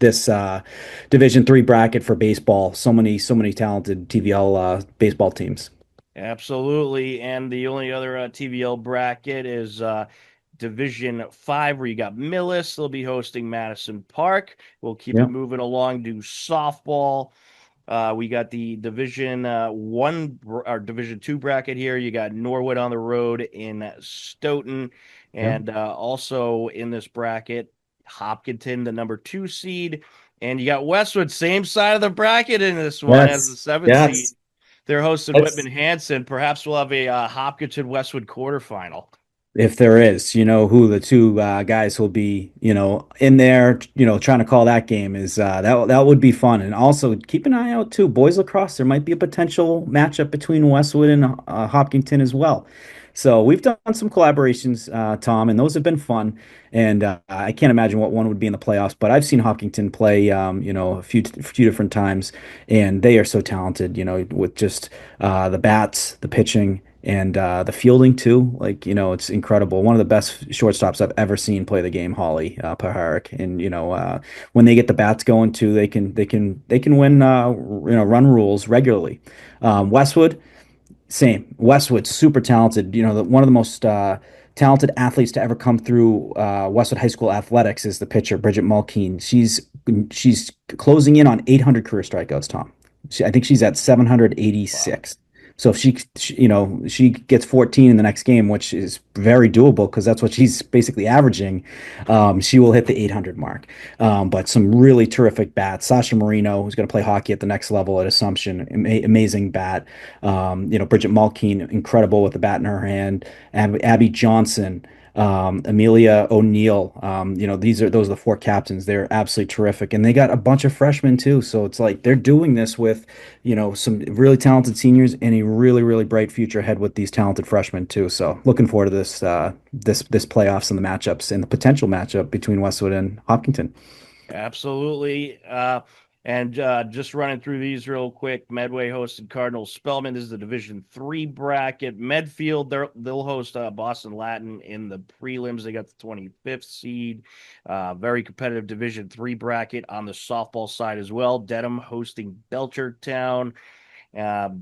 [SPEAKER 15] Division III bracket for baseball. So many talented TVL baseball teams.
[SPEAKER 1] Absolutely, and the only other TVL bracket is Division 5, where you got Millis. They'll be hosting Madison Park. We'll keep it moving along to softball. We got the Division 1 or Division 2 bracket here. You got Norwood on the road in Stoughton. And also in this bracket, Hopkinton, the number 2 seed. And you got Westwood, same side of the bracket in this one as the 7th seed. They're hosting Whitman Hanson. Perhaps we'll have a Hopkinton Westwood quarterfinal.
[SPEAKER 15] If there is, who the two guys will be, in there, trying to call that game is that would be fun. And also keep an eye out too, boys lacrosse. There might be a potential matchup between Westwood and Hopkinton as well. So we've done some collaborations, Tom, and those have been fun. And I can't imagine what one would be in the playoffs, but I've seen Hopkinton play, a few different times, and they are so talented, with just the bats, the pitching, And the fielding too, like, it's incredible. One of the best shortstops I've ever seen play the game, Holly Paharik. And when they get the bats going too, they can win run rules regularly. Westwood, same. Westwood, super talented. One of the most talented athletes to ever come through Westwood High School athletics is the pitcher, Bridget Mulkeen. She's closing in on 800 career strikeouts, Tom. I think she's at 786. Wow. So if she gets 14 in the next game, which is very doable because that's what she's basically averaging, she will hit the 800 mark. But some really terrific bats. Sasha Marino, who's going to play hockey at the next level at Assumption, amazing bat. Bridget Mulkeen, incredible with the bat in her hand. Abby Johnson, Amelia O'Neill. Those are the four captains. They're absolutely terrific, and they got a bunch of freshmen too. So it's like they're doing this with some really talented seniors and a really, really bright future ahead with these talented freshmen too. So looking forward to this playoffs and the matchups and the potential matchup between Westwood and Hopkinton.
[SPEAKER 1] Absolutely. And just running through these real quick, Medway hosted Cardinal Spellman. This is the Division III bracket. Medfield, they'll host Boston Latin in the prelims. They got the 25th seed. Very competitive Division III bracket on the softball side as well. Dedham hosting Belchertown.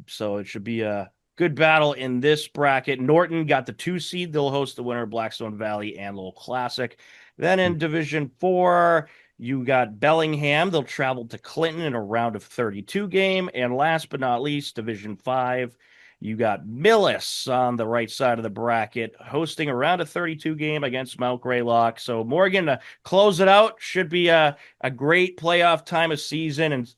[SPEAKER 1] So it should be a good battle in this bracket. Norton got the 2 seed. They'll host the winner of Blackstone Valley and Lowell Classic. Then in Division IV, you got Bellingham. They'll travel to Clinton in a round of 32 game. And last but not least, Division 5, you got Millis on the right side of the bracket, hosting a round of 32 game against Mount Greylock. So Morgan, to close it out, should be a great playoff time of season. And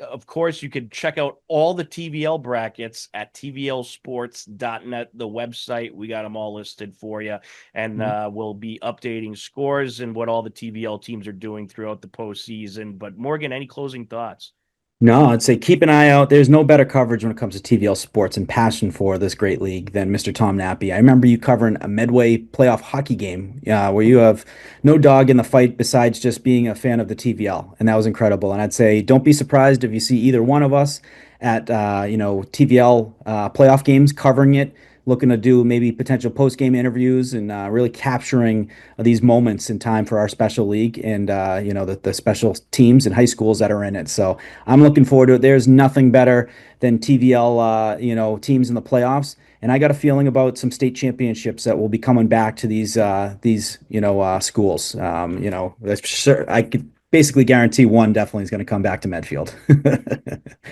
[SPEAKER 1] of course, you can check out all the TVL brackets at tvlsports.net, the website. We got them all listed for you. And we'll be updating scores and what all the TVL teams are doing throughout the postseason. But Morgan, any closing thoughts?
[SPEAKER 15] No, I'd say keep an eye out. There's no better coverage when it comes to TVL sports and passion for this great league than Mr. Tom Nappy. I remember you covering a Medway playoff hockey game where you have no dog in the fight besides just being a fan of the TVL, and that was incredible. And I'd say don't be surprised if you see either one of us at TVL playoff games covering it, looking to do maybe potential post-game interviews and really capturing these moments in time for our special league and the special teams and high schools that are in it. So I'm looking forward to it. There's nothing better than TVL teams in the playoffs, and I got a feeling about some state championships that will be coming back to these schools. That's sure I could basically guarantee one definitely is going to come back to Medfield,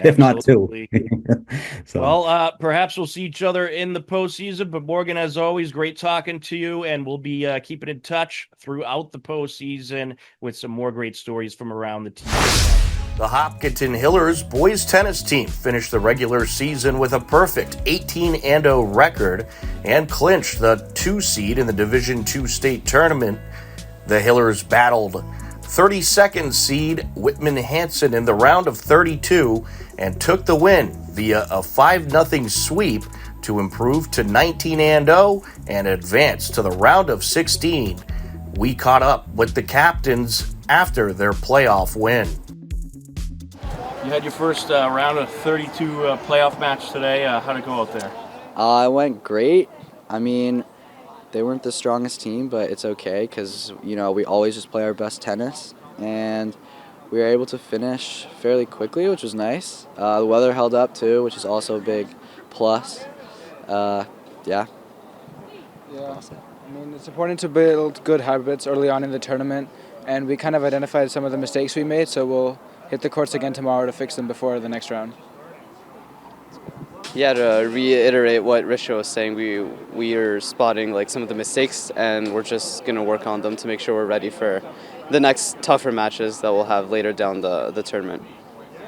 [SPEAKER 15] if not two. So.
[SPEAKER 1] Well, perhaps we'll see each other in the postseason. But Morgan, as always, great talking to you, and we'll be keeping in touch throughout the postseason with some more great stories from around the team. The Hopkinton Hillers boys tennis team finished the regular season with a perfect 18-0 record and clinched the 2 seed in the Division II state tournament. The Hillers battled 32nd seed Whitman Hanson in the round of 32 and took the win via a 5-0 sweep to improve to 19-0 and advance to the round of 16. We caught up with the captains after their playoff win. You had your first round of 32 playoff match today. How'd it go out there?
[SPEAKER 16] It went great. I mean, they weren't the strongest team, but it's okay because, we always just play our best tennis. And we were able to finish fairly quickly, which was nice. The weather held up, too, which is also a big plus. Yeah.
[SPEAKER 17] Yeah, I mean, it's important to build good habits early on in the tournament. And we kind of identified some of the mistakes we made, so we'll hit the courts again tomorrow to fix them before the next round.
[SPEAKER 18] Yeah, to reiterate what Risha was saying, we are spotting some of the mistakes, and we're just going to work on them to make sure we're ready for the next tougher matches that we'll have later down the tournament.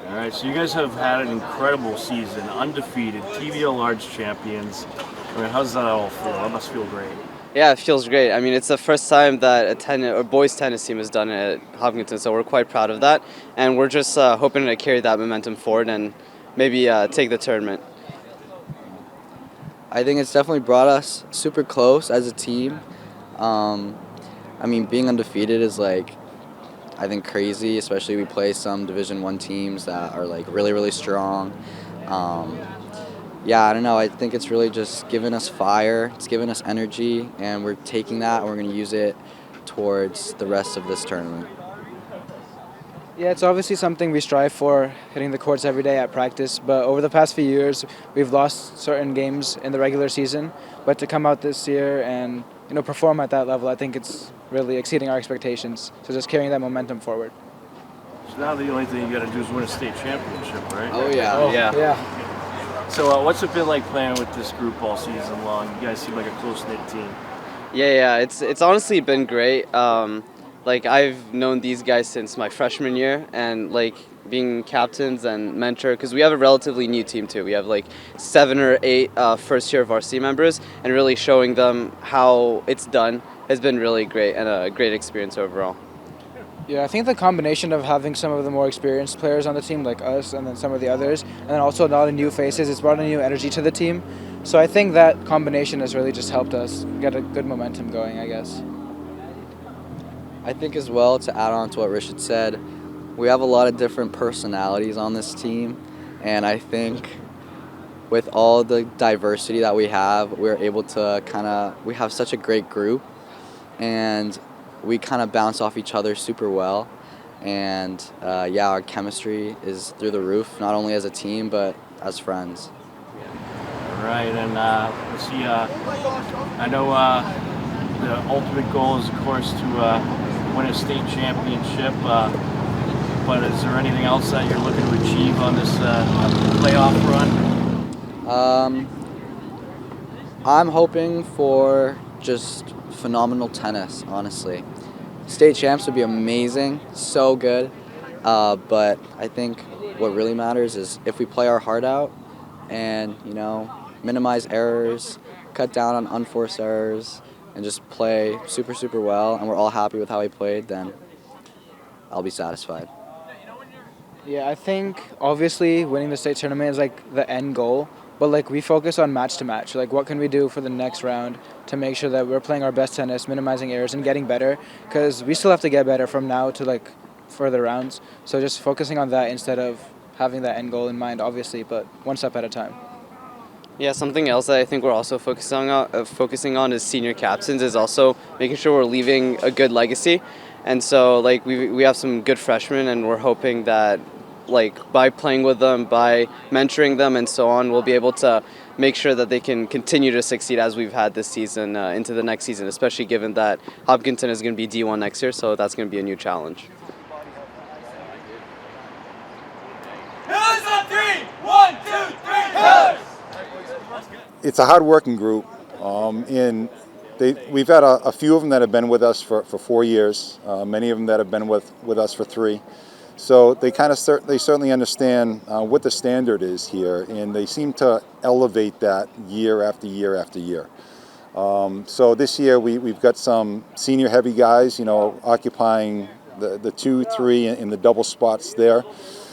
[SPEAKER 1] All right, so you guys have had an incredible season, undefeated, TVL Large champions. I mean, how does that all feel? That must feel great.
[SPEAKER 18] Yeah, it feels great. I mean, it's the first time that a boys tennis team has done it at Hopkinton, so we're quite proud of that, and we're just hoping to carry that momentum forward and maybe take the tournament.
[SPEAKER 16] I think it's definitely brought us super close as a team. I mean, being undefeated is I think crazy, especially we play some Division I teams that are really, really strong. yeah, I don't know. I think it's really just given us fire. It's given us energy, and we're taking that and we're going to use it towards the rest of this tournament.
[SPEAKER 17] Yeah, it's obviously something we strive for, hitting the courts every day at practice, but over the past few years, we've lost certain games in the regular season, but to come out this year and perform at that level, I think it's really exceeding our expectations, so just carrying that momentum forward.
[SPEAKER 1] So now the only thing you got to do is win a state championship, right?
[SPEAKER 16] Oh, yeah.
[SPEAKER 17] Yeah.
[SPEAKER 1] So what's it been like playing with this group all season long? You guys seem like a close-knit team.
[SPEAKER 18] Yeah, it's honestly been great. Like I've known these guys since my freshman year, and like being captains and mentor, because we have a relatively new team too. We have like 7 or 8 first-year varsity members, and really showing them how it's done has been really great and a great experience overall.
[SPEAKER 17] Yeah, I think the combination of having some of the more experienced players on the team, like us, and then some of the others, and then also a lot of new faces, it's brought a new energy to the team. So I think that combination has really just helped us get a good momentum going, I guess.
[SPEAKER 16] I think as well, to add on to what Rich said, we have a lot of different personalities on this team, and I think with all the diversity that we have, we're able to we have such a great group, and we kind of bounce off each other super well, and yeah, our chemistry is through the roof, not only as a team, but as friends.
[SPEAKER 1] All right, and let's see, I know the ultimate goal is, of course, to win a state championship, but is there anything else that you're looking to achieve on this playoff run?
[SPEAKER 16] I'm hoping for just phenomenal tennis, honestly. State champs would be amazing, so good, but I think what really matters is if we play our heart out and, minimize errors, cut down on unforced errors, and just play super, super well, and we're all happy with how we played, then I'll be satisfied.
[SPEAKER 17] Yeah, I think obviously winning the state tournament is like the end goal, but like we focus on match to match. Like what can we do for the next round to make sure that we're playing our best tennis, minimizing errors, and getting better, because we still have to get better from now to like further rounds. So just focusing on that instead of having that end goal in mind, obviously, but one step at a time.
[SPEAKER 18] Yeah, something else that I think we're also focusing on as senior captains is also making sure we're leaving a good legacy. And so like we have some good freshmen, and we're hoping that like by playing with them, by mentoring them and so on, we'll be able to make sure that they can continue to succeed as we've had this season into the next season, especially given that Hopkinton is going to be D1 next year, so that's going to be a new challenge.
[SPEAKER 12] It's a hard-working group, and we've had a few of them that have been with us for 4 years, many of them that have been with us for 3. So they certainly understand what the standard is here, and they seem to elevate that year after year after year. So this year we've got some senior heavy guys, occupying the 2, 3, and the double spots there.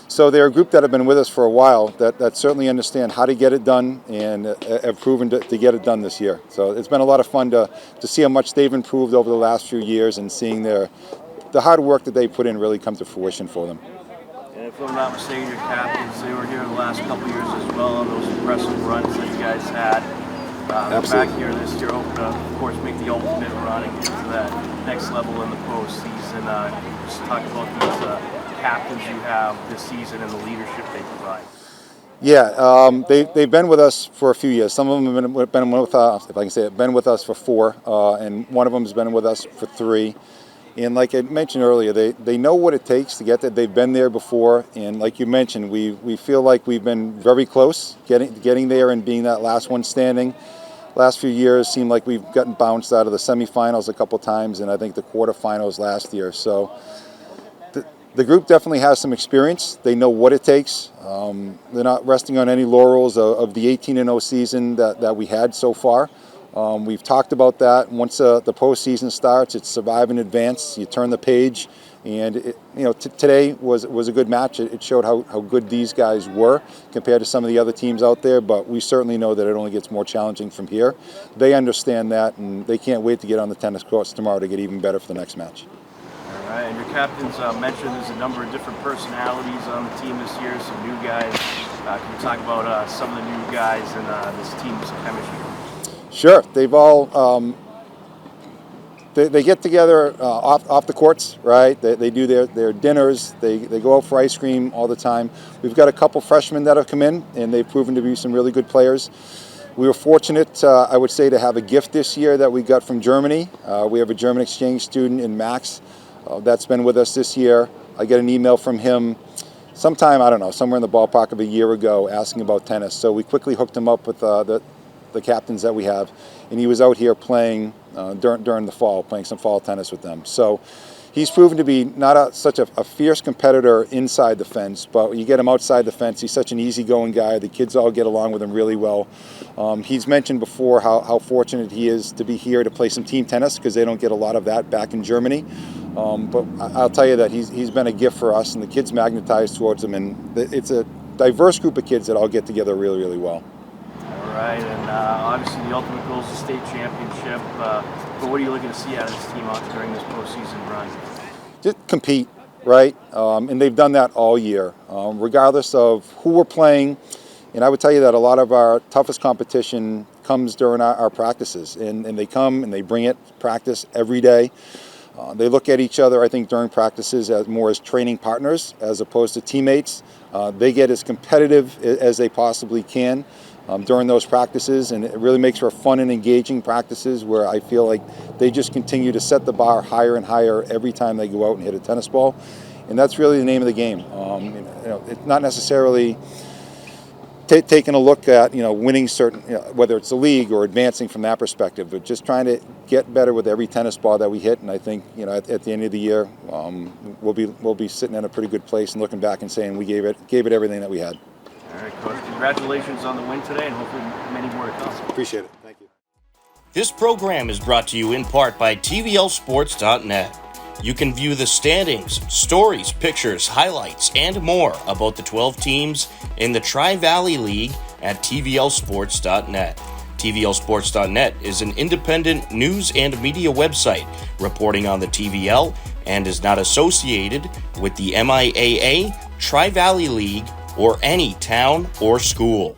[SPEAKER 12] So they're a group that have been with us for a while that certainly understand how to get it done and have proven to get it done this year. So it's been a lot of fun to see how much they've improved over the last few years and seeing the hard work that they put in really come to fruition for them.
[SPEAKER 1] And if I'm not mistaken, your captains, they were here the last couple years as well on those impressive runs that you guys had.
[SPEAKER 12] Absolutely.
[SPEAKER 1] Back here this year, hoping to, of course, make the ultimate run and get to that next level in the postseason. Just talk about these captains you have this season and the leadership they provide.
[SPEAKER 12] Yeah, they've been with us for a few years. Some of them have been with us, if I can say it, been with us for 4, and one of them has been with us for 3. And like I mentioned earlier, they know what it takes to get there. They've been there before, and like you mentioned, we feel like we've been very close getting there and being that last one standing. Last few years seem like we've gotten bounced out of the semifinals a couple times, and I think the quarterfinals last year. So the group definitely has some experience. They know what it takes. They're not resting on any laurels of the 18-0 season that we had so far. We've talked about that. Once the postseason starts, it's survive and advance. You turn the page, and today was a good match. It showed how good these guys were compared to some of the other teams out there. But we certainly know that it only gets more challenging from here. They understand that, and they can't wait to get on the tennis courts tomorrow to get even better for the next match.
[SPEAKER 1] All right, and your captains mentioned there's a number of different personalities on the team this year, some new guys. Can you talk about some of the new guys and this team's chemistry?
[SPEAKER 12] Sure. They've all they get together off the courts, right? They do their dinners. They go out for ice cream all the time. We've got a couple freshmen that have come in, and they've proven to be some really good players. We were fortunate, I would say, to have a gift this year that we got from Germany. We have a German exchange student in Max that's been with us this year. I got an email from him sometime, I don't know, somewhere in the ballpark of a year ago asking about tennis. So we quickly hooked him up with the captains that we have, and he was out here playing during the fall, playing some fall tennis with them. So he's proven to be not such a fierce competitor inside the fence, but you get him outside the fence, he's such an easy-going guy. The kids all get along with him really well. He's mentioned before how fortunate he is to be here to play some team tennis, because they don't get a lot of that back in Germany. But I'll tell you that he's been a gift for us, and the kids magnetize towards him, and it's a diverse group of kids that all get together really, really well.
[SPEAKER 1] All right, and obviously the ultimate goal is the state championship. But what are you looking to see out of this team during this postseason run?
[SPEAKER 12] Just compete, right? And they've done that all year, regardless of who we're playing. And I would tell you that a lot of our toughest competition comes during our practices, and they come and they bring it practice every day. They look at each other, I think, during practices as training partners as opposed to teammates. They get as competitive as they possibly can during those practices, and it really makes for fun and engaging practices where I feel like they just continue to set the bar higher and higher every time they go out and hit a tennis ball. And that's really the name of the game. It's not necessarily taking a look at winning certain, whether it's a league or advancing from that perspective, but just trying to get better with every tennis ball that we hit. And I think at the end of the year we'll be sitting in a pretty good place and looking back and saying we gave it everything that we had.
[SPEAKER 1] All right, Coach, congratulations on the win today, and hopefully many more to come.
[SPEAKER 12] Appreciate it. Thank you.
[SPEAKER 3] This program is brought to you in part by TVLSports.net. You can view the standings, stories, pictures, highlights, and more about the 12 teams in the Tri-Valley League at TVLSports.net. TVLSports.net is an independent news and media website reporting on the TVL and is not associated with the MIAA, Tri-Valley League, or any town or school.